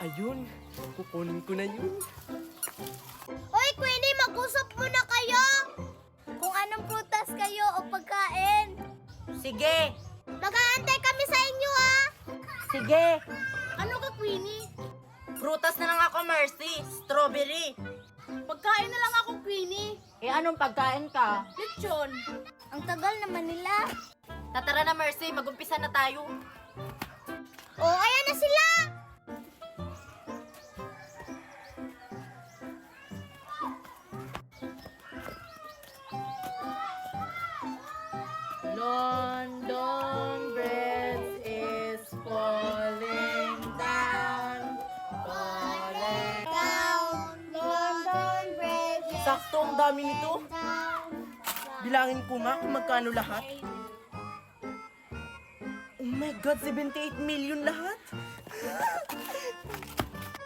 Ayun, kukunin ko na yun. Hoy, Queenie, mag-usap muna kayo! Kung anong prutas kayo o pagkain. Sige! Mag-aantay kami sa inyo, ah! Sige! Ano ka, Queenie? Prutas na lang ako, Mercy. Strawberry. Pagkain na lang ako, Queenie. Eh, anong pagkain ka? Lechon. Ang tagal naman nila. Tatara na, Mercy. Mag-umpisa na tayo. Oh, ayan na sila! London Bridge is falling down. Falling Down, London Bridge. Sakto, ang dami nito. Bilangin ko nga kung magkano lahat. Oh my God, 78 million lahat.